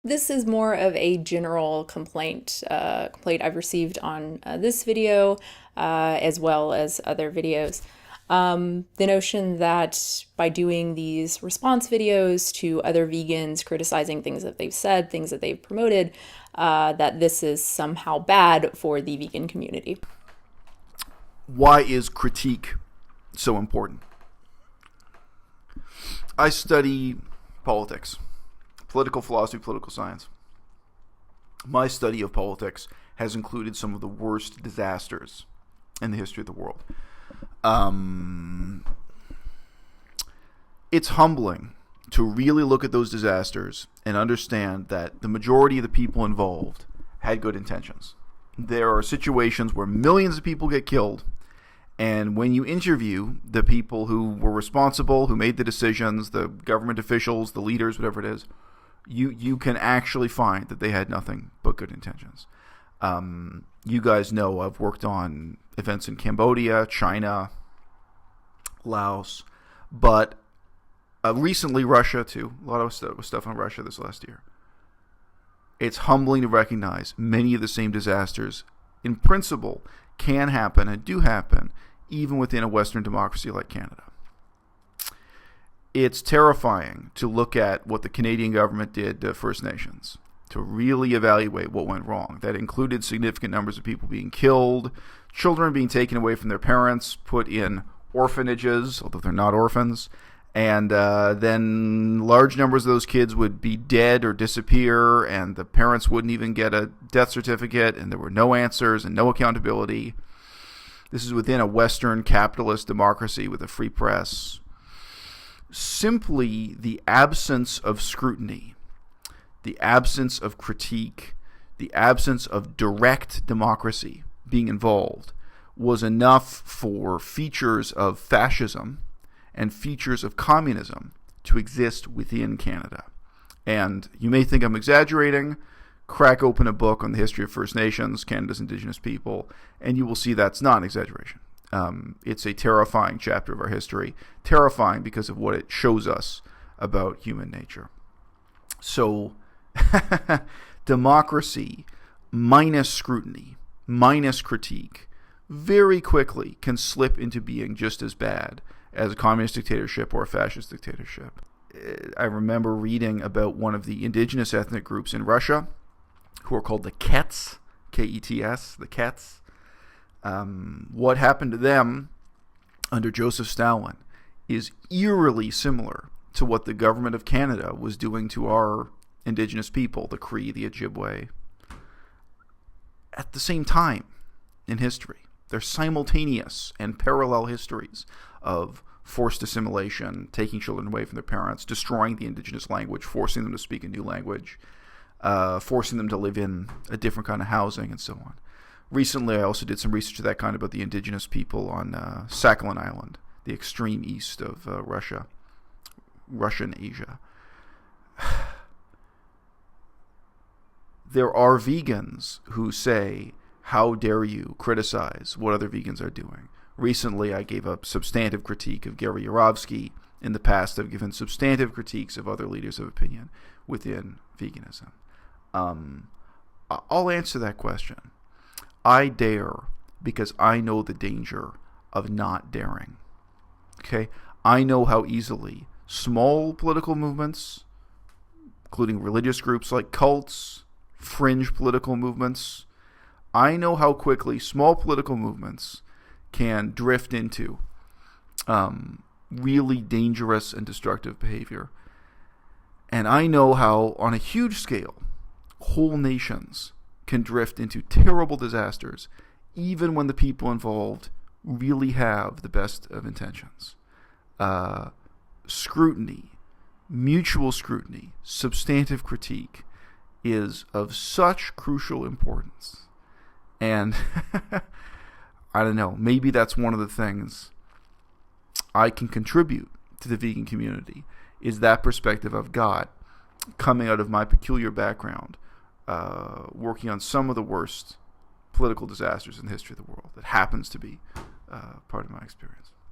This is more of a general complaint I've received on this video, as well as other videos. The notion that by doing these response videos to other vegans criticizing things that they've said, things that they've promoted, that this is somehow bad for the vegan community. Why is critique so important? I study politics, political philosophy, political science. My study of politics has included some of the worst disasters in the history of the world. It's humbling to really look at those disasters and understand that the majority of the people involved had good intentions. There are situations where millions of people get killed, and when you interview the people who were responsible, who made the decisions, the government officials, the leaders, whatever it is, you can actually find that they had nothing but good intentions. You guys know I've worked on events in Cambodia, China, Laos, but recently Russia too. A lot of stuff on Russia this last year. It's humbling to recognize many of the same disasters, in principle, can happen and do happen even within a Western democracy like Canada. It's terrifying to look at what the Canadian government did to First Nations, to really evaluate what went wrong. That included significant numbers of people being killed, children being taken away from their parents, put in orphanages, although they're not orphans, and then large numbers of those kids would be dead or disappear, and the parents wouldn't even get a death certificate, and there were no answers and no accountability. This is within a Western capitalist democracy with a free press. Simply the absence of scrutiny, the absence of critique, the absence of direct democracy being involved was enough for features of fascism and features of communism to exist within Canada. And you may think I'm exaggerating. Crack open a book on the history of First Nations, Canada's Indigenous people, and you will see that's not an exaggeration. It's a terrifying chapter of our history, terrifying because of what it shows us about human nature. So, democracy minus scrutiny, minus critique, very quickly can slip into being just as bad as a communist dictatorship or a fascist dictatorship. I remember reading about one of the indigenous ethnic groups in Russia who are called the Kets, K-E-T-S, the Kets. What happened to them under Joseph Stalin is eerily similar to what the government of Canada was doing to our indigenous people, the Cree, the Ojibwe, at the same time in history. They're simultaneous and parallel histories of forced assimilation, taking children away from their parents, destroying the indigenous language, forcing them to speak a new language, forcing them to live in a different kind of housing, and so on. Recently, I also did some research of that kind about the indigenous people on Sakhalin Island, the extreme east of Russian Asia. There are vegans who say, how dare you criticize what other vegans are doing? Recently, I gave a substantive critique of Gary Yourofsky. In the past, I've given substantive critiques of other leaders of opinion within veganism. I'll answer that question. I dare because I know the danger of not daring. Okay? I know how easily small political movements, including religious groups like cults, fringe political movements, I know how quickly small political movements can drift into really dangerous and destructive behavior. And I know how, on a huge scale, whole nations can drift into terrible disasters, even when the people involved really have the best of intentions. Scrutiny, mutual scrutiny, substantive critique is of such crucial importance. And I don't know, maybe that's one of the things I can contribute to the vegan community, is that perspective I've got coming out of my peculiar background, working on some of the worst political disasters in the history of the world. That happens to be part of my experience.